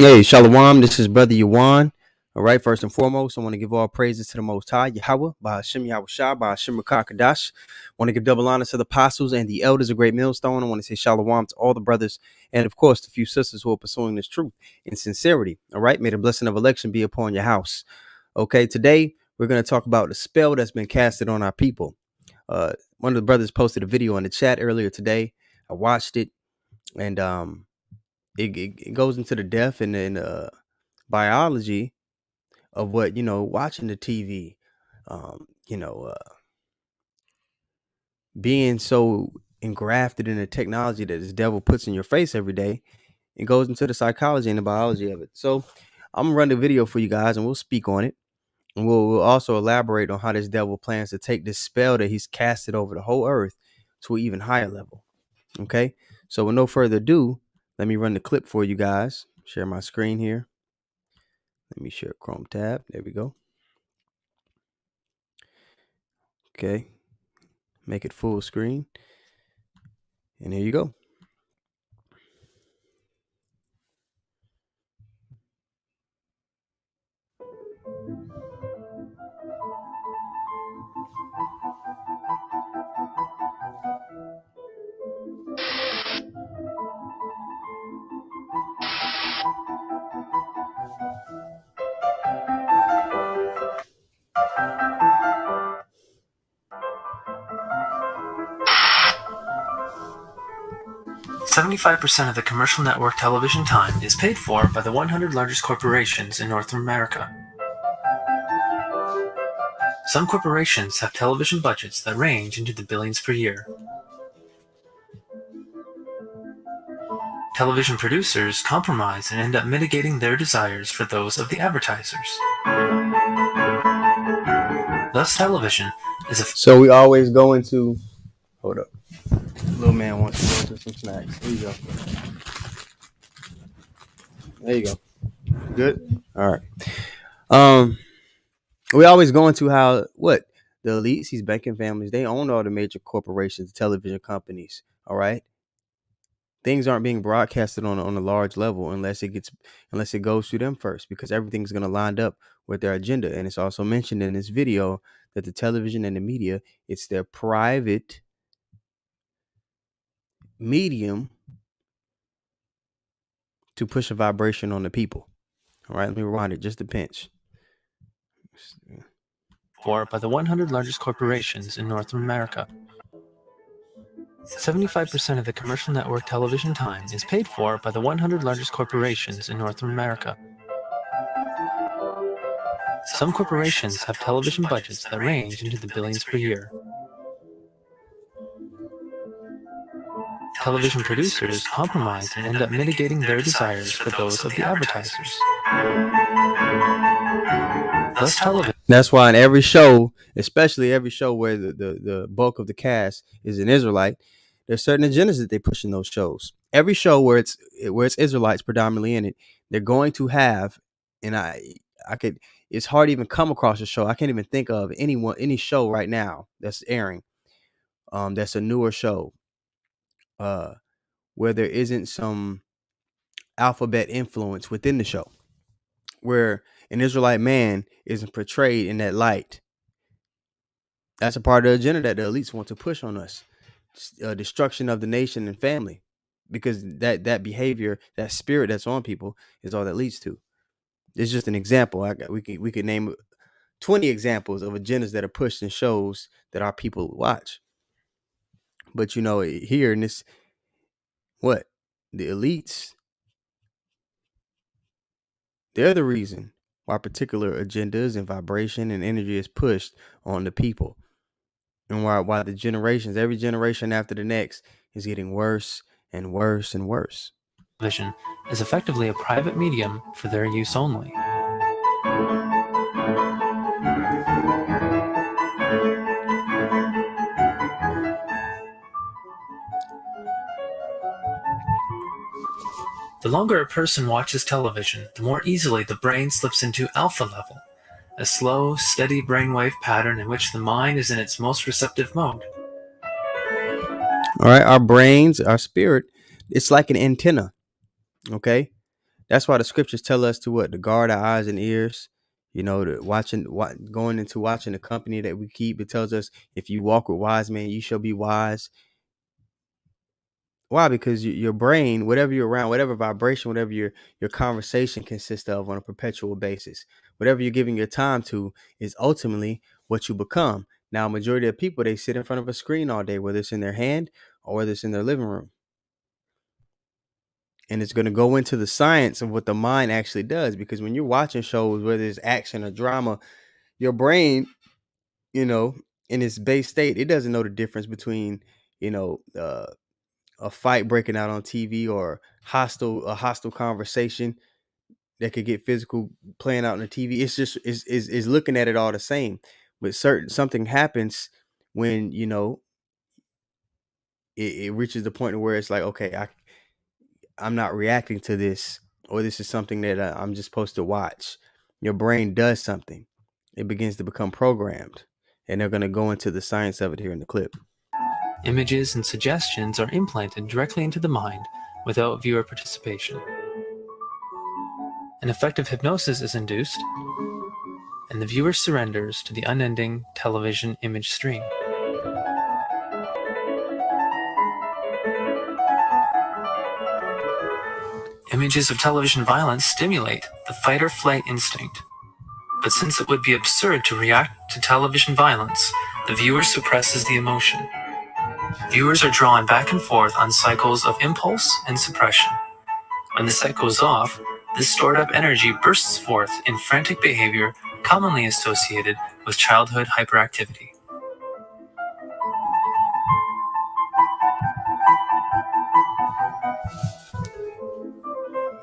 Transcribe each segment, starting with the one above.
Hey, Shalom, this is Brother Yawan. All right, first and foremost, I want to give all praises to the Most High, Yahweh, by Hashem Yahweh Shah, by Hashem Rakakadash. I want to give double honor to the apostles and the elders of Great Millstone. I want to say Shalom to all the brothers and, of course, the few sisters who are pursuing this truth in sincerity. All right, may the blessing of election be upon your house. Okay, today we're going to talk about the spell that's been casted on our people. One of the brothers posted a video in the chat earlier today. I watched it, and it goes into the depth and biology of what watching the TV, um, you know, uh, being so engrafted in the technology that this devil puts in your face every day. It goes into the psychology and the biology of it. So I'm gonna run the video for you guys, and we'll speak on it, and we'll also elaborate on how this devil plans to take this spell that he's casted over the whole earth to an even higher level. Okay, so with no further ado, let me run the clip for you guys. Share my screen here. Let me share Chrome tab. There we go. Okay. Make it full screen. And here you go. "75% of the commercial network television time is paid for by the 100 largest corporations in North America. Some corporations have television budgets that range into the billions per year. Television producers compromise and end up mitigating their desires for those of the advertisers. Thus, television is a..." So we always go into... Hold up. Little man wants to go to some snacks. There you go. There you go. Good? All right. We always go into how, the elites, these banking families, they own all the major corporations, television companies. All right. Things aren't being broadcasted on a large level unless it goes through them first, because everything's going to line up with their agenda. And it's also mentioned in this video that the television and the media, it's their private medium to push a vibration on the people. All right, let me rewind it just a pinch. Or by the 100 largest corporations in North America. 75% of the commercial network television time is paid for by the 100 largest corporations in North America. Some corporations have television budgets that range into the billions per year. Television producers compromise and end up mitigating their desires for those of the advertisers. Thus, television... That's why in every show, especially every show where the bulk of the cast is an Israelite, there's certain agendas that they push in those shows. Every show where it's Israelites predominantly in it, they're going to have, and it's hard to even come across a show. I can't even think of any show right now that's airing, that's a newer show, where there isn't some alphabet influence within the show, where an Israelite man isn't portrayed in that light. That's a part of the agenda that the elites want to push on us. Destruction of the nation and family, because that behavior, that spirit that's on people, is all that leads to. It's just an example. We could name 20 examples of agendas that are pushed in shows that our people watch. But here in this, the elites, they're the reason why particular agendas and vibration and energy is pushed on the people. And why the generations, every generation after the next, is getting worse and worse and worse. Television is effectively a private medium for their use only. The longer a person watches television, the more easily the brain slips into alpha level, a slow, steady brainwave pattern in which the mind is in its most receptive mode. All right, our brains, our spirit, it's like an antenna. Okay, That's why the scriptures tell us to guard our eyes and ears. Going into watching the company that we keep. It tells us if you walk with wise men, you shall be wise. Why? Because your brain, whatever you're around, whatever vibration, whatever your conversation consists of on a perpetual basis, whatever you're giving your time to is ultimately what you become. Now, majority of people, they sit in front of a screen all day, whether it's in their hand or whether it's in their living room. And it's going to go into the science of what the mind actually does. Because when you're watching shows, whether it's action or drama, your brain, in its base state, it doesn't know the difference between, a fight breaking out on TV or a hostile conversation that could get physical playing out on the TV. It's just is looking at it all the same. But something happens when it reaches the point where it's like, okay, I'm not reacting to this, or this is something that I'm just supposed to watch. Your brain does something. It begins to become programmed, and they're going to go into the science of it here in the clip. Images and suggestions are implanted directly into the mind without viewer participation. An effective hypnosis is induced, and the viewer surrenders to the unending television image stream. Images of television violence stimulate the fight-or-flight instinct. But since it would be absurd to react to television violence, the viewer suppresses the emotion. Viewers are drawn back and forth on cycles of impulse and suppression. When the set goes off, this stored up energy bursts forth in frantic behavior commonly associated with childhood hyperactivity.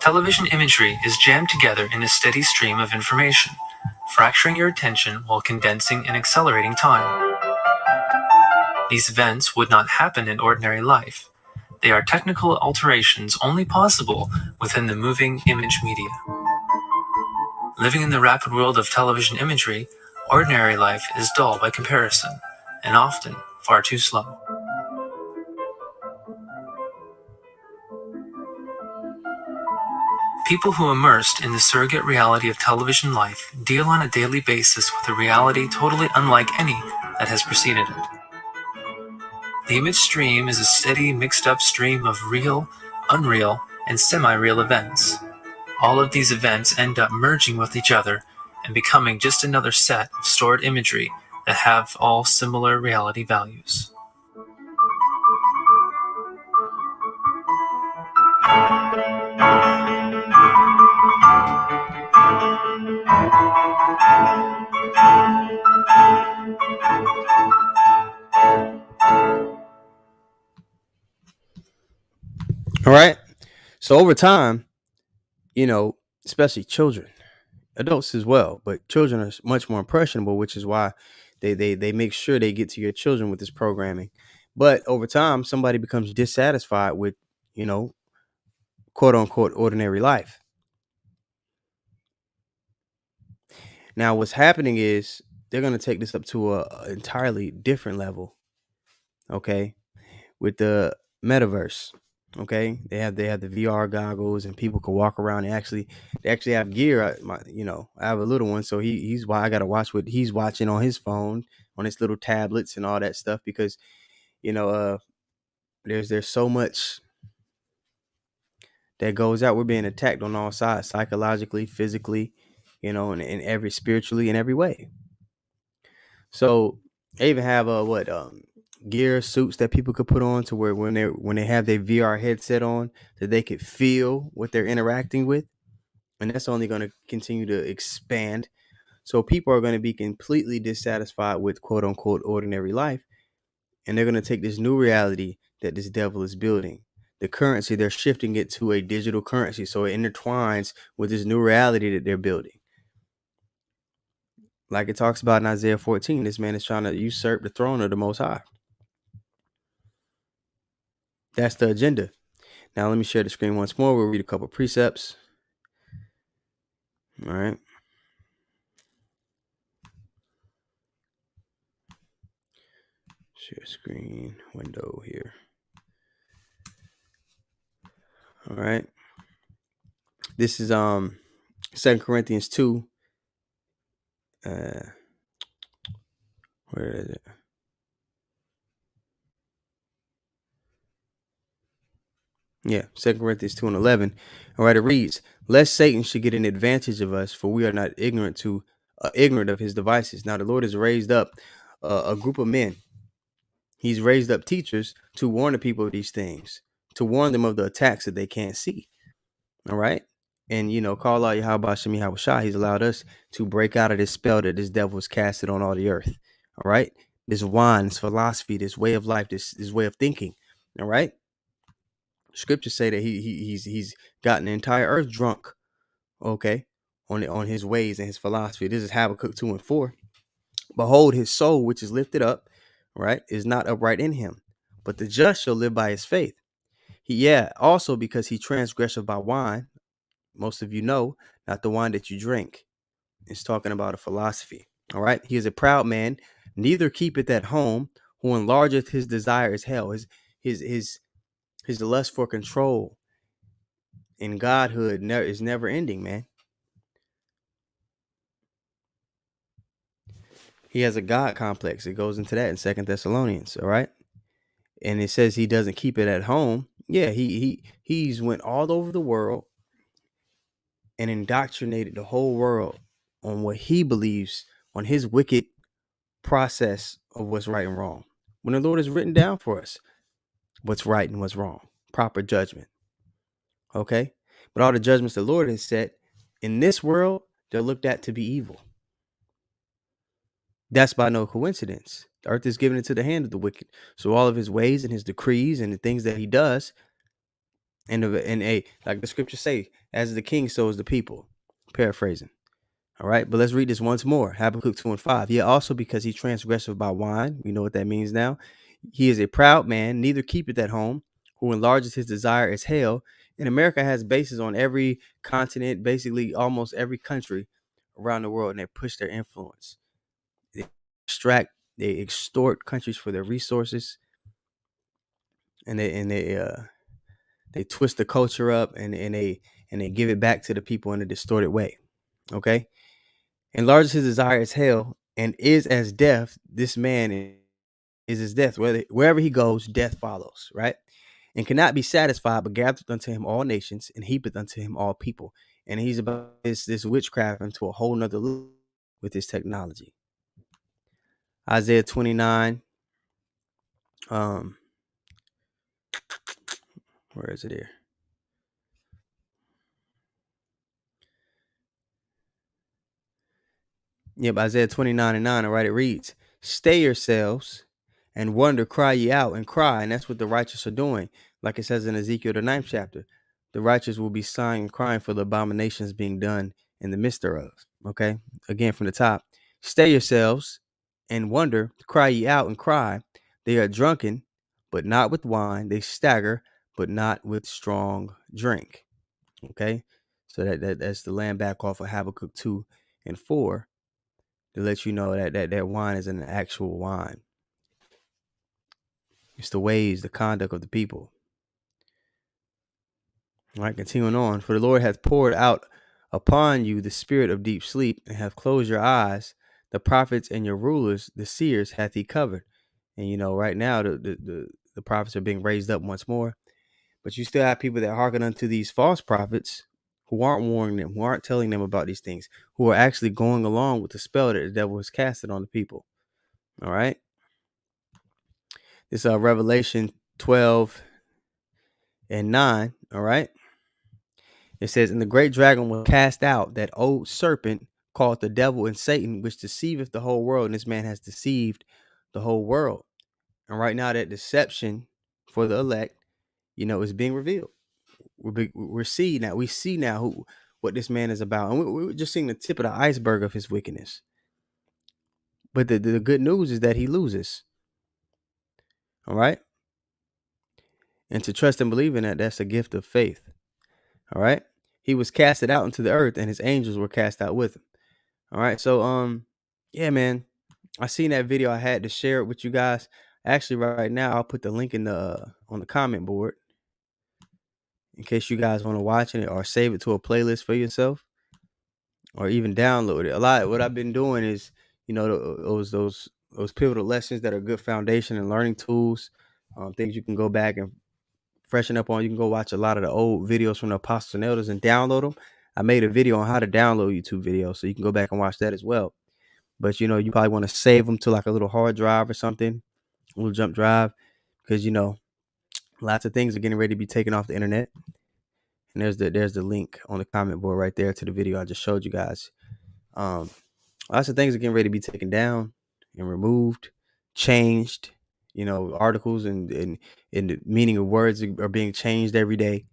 Television imagery is jammed together in a steady stream of information, fracturing your attention while condensing and accelerating time. These events would not happen in ordinary life. They are technical alterations only possible within the moving image media. Living in the rapid world of television imagery, ordinary life is dull by comparison, and often far too slow. People who immersed in the surrogate reality of television life deal on a daily basis with a reality totally unlike any that has preceded it. The image stream is a steady, mixed-up stream of real, unreal, and semi-real events. All of these events end up merging with each other and becoming just another set of stored imagery that have all similar reality values. All right. So over time, especially children, adults as well, but children are much more impressionable, which is why they make sure they get to your children with this programming. But over time, somebody becomes dissatisfied with, quote unquote, ordinary life. Now, what's happening is they're going to take this up to a entirely different level. Okay. With the metaverse. Okay. They have the VR goggles, and people can walk around and they actually have gear. I have a little one, so he's why I got to watch what he's watching on his phone, on his little tablets and all that stuff, because, there's so much that goes out. We're being attacked on all sides, psychologically, physically, and every spiritually in every way. So they even have gear suits that people could put on to where when they have their VR headset on, that they could feel what they're interacting with, and that's only going to continue to expand. So people are going to be completely dissatisfied with quote unquote ordinary life, and they're going to take this new reality that this devil is building. The currency, they're shifting it to a digital currency, so it intertwines with this new reality that they're building. Like it talks about in Isaiah 14, this man is trying to usurp the throne of the Most High. That's the agenda. Now let me share the screen once more. We'll read a couple precepts. All right. Share screen window here. All right. This is 2 Corinthians 2. Where is it? Yeah, 2 Corinthians 2 and 11. All right, it reads, "Lest Satan should get an advantage of us, for we are not ignorant of his devices." Now the Lord has raised up a group of men. He's raised up teachers to warn the people of these things, to warn them of the attacks that they can't see. All right. And, call out Yahweh Shem Yahweh Shah. He's allowed us to break out of this spell that this devil has casted on all the earth. All right. This wine, this philosophy, this way of life, this way of thinking. All right. Scriptures say that he's gotten the entire earth drunk. Okay. On his ways and his philosophy. This is Habakkuk 2 and 4. Behold, his soul, which is lifted up, right, is not upright in him, but the just shall live by his faith. Also because he transgresseth by wine. Most of you know, not the wine that you drink. It's talking about a philosophy. All right. He is a proud man, neither keepeth at home, who enlargeth his desire is hell. His lust for control in godhood is never ending, man. He has a God complex. It goes into that in 2 Thessalonians. All right. And it says he doesn't keep it at home. Yeah, he's went all over the world and indoctrinated the whole world on what he believes, on his wicked process of what's right and wrong. When the Lord has written down for us what's right and what's wrong, proper judgment. Okay? But all the judgments the Lord has set in this world, they're looked at to be evil. That's by no coincidence. The earth is given into the hand of the wicked. So all of his ways and his decrees and the things that he does, and like the scriptures say, as the king, so is the people. Paraphrasing. All right, but let's read this once more. Habakkuk 2 and 5. Yeah, also because he transgresseth by wine. We know what that means now. He is a proud man, neither keepeth at home, who enlarges his desire as hell. And America has bases on every continent, basically almost every country around the world, and they push their influence. They they extort countries for their resources, and they twist the culture up, and they give it back to the people in a distorted way. Okay. Enlarges his desire as hell, and is as death. This man is as death. Wherever he goes, death follows, right? And cannot be satisfied, but gathereth unto him all nations, and heapeth unto him all people. And he's about this witchcraft into a whole nother loop with his technology. Isaiah 29. Where is it here? Yep, Isaiah 29 and 9. All right, it reads, "Stay yourselves and wonder, cry ye out and cry." And that's what the righteous are doing. Like it says in Ezekiel, the 9th chapter, the righteous will be sighing and crying for the abominations being done in the midst thereof. Okay. Again, from the top, "Stay yourselves and wonder, cry ye out and cry. They are drunken, but not with wine. They stagger, but not with strong drink." Okay. So that's the land back off of Habakkuk 2 and 4. To let you know that wine is an actual wine. It's the ways, the conduct of the people. All right, continuing on. "For the Lord hath poured out upon you the spirit of deep sleep, and hath closed your eyes. The prophets and your rulers, the seers, hath he covered." And right now the prophets are being raised up once more. But you still have people that hearken unto these false prophets who aren't warning them, who aren't telling them about these things, who are actually going along with the spell that the devil has casted on the people. All right. This Revelation 12 and 9. All right. It says, "And the great dragon was cast out, that old serpent called the devil and Satan, which deceiveth the whole world." And this man has deceived the whole world. And right now that deception for the elect, is being revealed. We see now what this man is about. And we're just seeing the tip of the iceberg of his wickedness. But the good news is that he loses. All right. And to trust and believe in that's a gift of faith. All right. He was casted out into the earth, and his angels were cast out with him. All right. So, yeah, man, I seen that video. I had to share it with you guys. Actually, right now, I'll put the link in on the comment board. in case you guys want to watch it or save it to a playlist for yourself, or even download it. A lot. What I've been doing is, those pivotal lessons that are good foundation and learning tools, things you can go back and freshen up on. You can go watch a lot of the old videos from the apostles and elders and download them. I made a video on how to download YouTube videos, so you can go back and watch that as well. But you probably want to save them to like a little hard drive or something, a little jump drive, because lots of things are getting ready to be taken off the internet. And there's the link on the comment board right there to the video I just showed you guys. Lots of things are getting ready to be taken down and removed, changed. Articles and the meaning of words are being changed every day.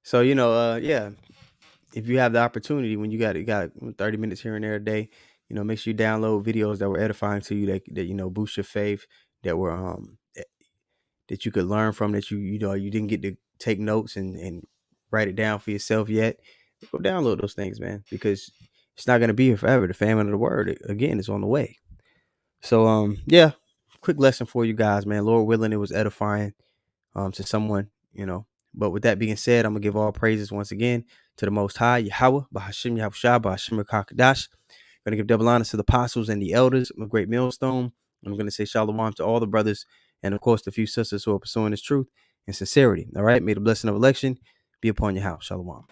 So yeah, if you have the opportunity, when you got 30 minutes here and there a day, make sure you download videos that were edifying to you, that boost your faith, that were that you could learn from, that you didn't get to take notes and write it down for yourself yet. Go download those things, man, because it's not going to be here forever. The famine of the word, again, is on the way. So yeah, quick lesson for you guys, man. Lord willing, it was edifying to someone, But with that being said, I'm gonna give all praises once again to the Most High, Yahweh, Bahashim Yahushua, Bahashim Kakadash. I'm gonna give double honors to the apostles and the elders of the Great Millstone. I'm gonna say shalom to all the brothers and of course the few sisters who are pursuing this truth and sincerity. All right, may the blessing of election be upon your house. Shalom.